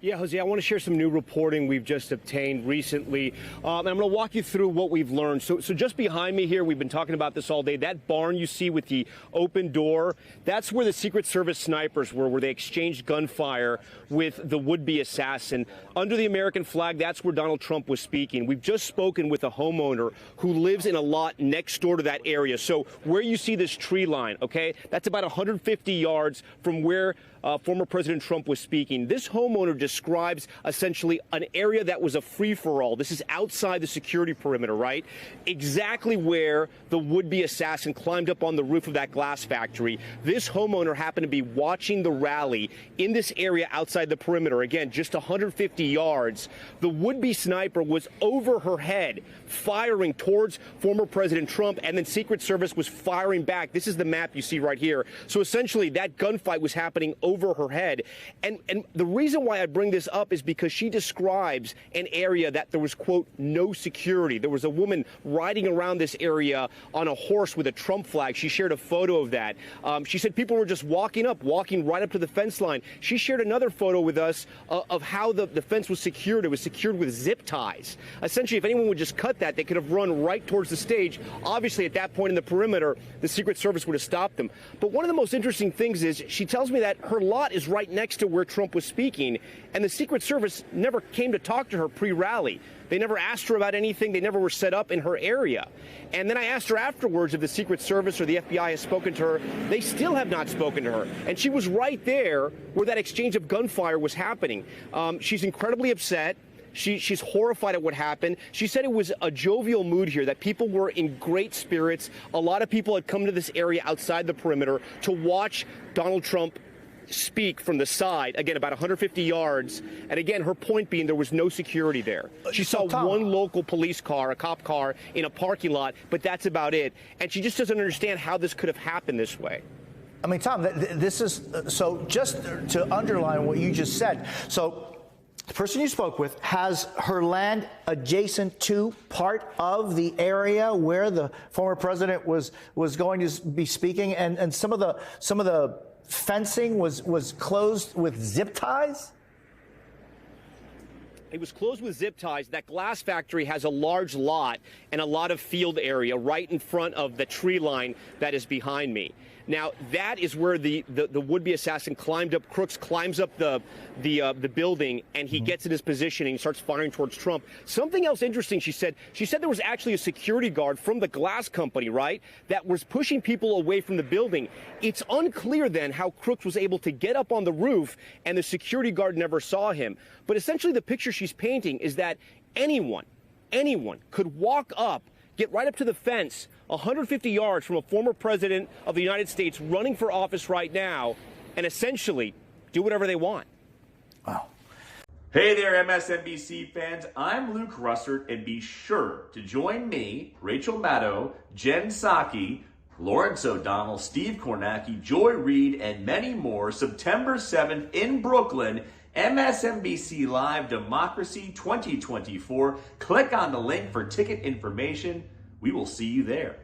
Yeah, Jose, I want to share some new reporting we've just obtained recently. And I'm going to walk you through what we've learned. So just behind me here, we've been talking about this all day. That barn you see with the open door, that's where the Secret Service snipers were, where they exchanged gunfire with the would-be assassin. Under the American flag, that's where Donald Trump was speaking. We've just spoken with a homeowner who lives in a lot next door to that area. So where you see this tree line, okay, that's about 150 yards from where former President Trump was speaking. This homeowner describes essentially an area that was a free-for-all. This is outside the security perimeter, right? Exactly where the would-be assassin climbed up on the roof of that glass factory. This homeowner happened to be watching the rally in this area outside the perimeter. Again, just 150 yards. The would-be sniper was over her head, firing towards former President Trump, and then Secret Service was firing back. This is the map you see right here. So essentially, that gunfight was happening over her head. And the reason why I bring this up is because she describes an area that there was, quote, no security. There was a woman riding around this area on a horse with a Trump flag. She shared a photo of that. She said people were just walking right up to the fence line. She shared another photo with us of how the fence was secured. It was secured with zip ties. Essentially, if anyone would just cut that, they could have run right towards the stage. Obviously, at that point in the perimeter, the Secret Service would have stopped them. But one of the most interesting things is she tells me that her lot is right next to where Trump was speaking, and the Secret Service never came to talk to her pre-rally. They never asked her about anything. They never were set up in her area. And then I asked her afterwards if the Secret Service or the FBI has spoken to her. They still have not spoken to her. And she was right there where that exchange of gunfire was happening. She's incredibly upset. She's horrified at what happened. She said it was a jovial mood here, that people were in great spirits. A lot of people had come to this area outside the perimeter to watch Donald Trump speak from the side, again, about 150 yards. And again, her point being there was no security there. She saw one local police car, a cop car, in a parking lot, but that's about it. And she just doesn't understand how this could have happened this way. I mean, Tom, this is, so just to underline what you just said, so the person you spoke with has her land adjacent to part of the area where the former president was going to be speaking, and some of the fencing was closed with zip ties? It was closed with zip ties. That glass factory has a large lot and a lot of field area right in front of the tree line that is behind me. Now, that is where the would-be assassin climbed up. Crooks climbs up the building, and he gets in his position and he starts firing towards Trump. Something else interesting, she said there was actually a security guard from the glass company, right, that was pushing people away from the building. It's unclear then how Crooks was able to get up on the roof and the security guard never saw him. But essentially the picture she's painting is that anyone could walk up, get right up to the fence 150 yards from a former president of the United States running for office right now and essentially do whatever they want. Wow. Hey there, MSNBC fans. I'm Luke Russert, and be sure to join me, Rachel Maddow, Jen Psaki, Lawrence O'Donnell, Steve Kornacki, Joy Reid, and many more September 7th in Brooklyn, MSNBC Live Democracy 2024. Click on the link for ticket information. We will see you there.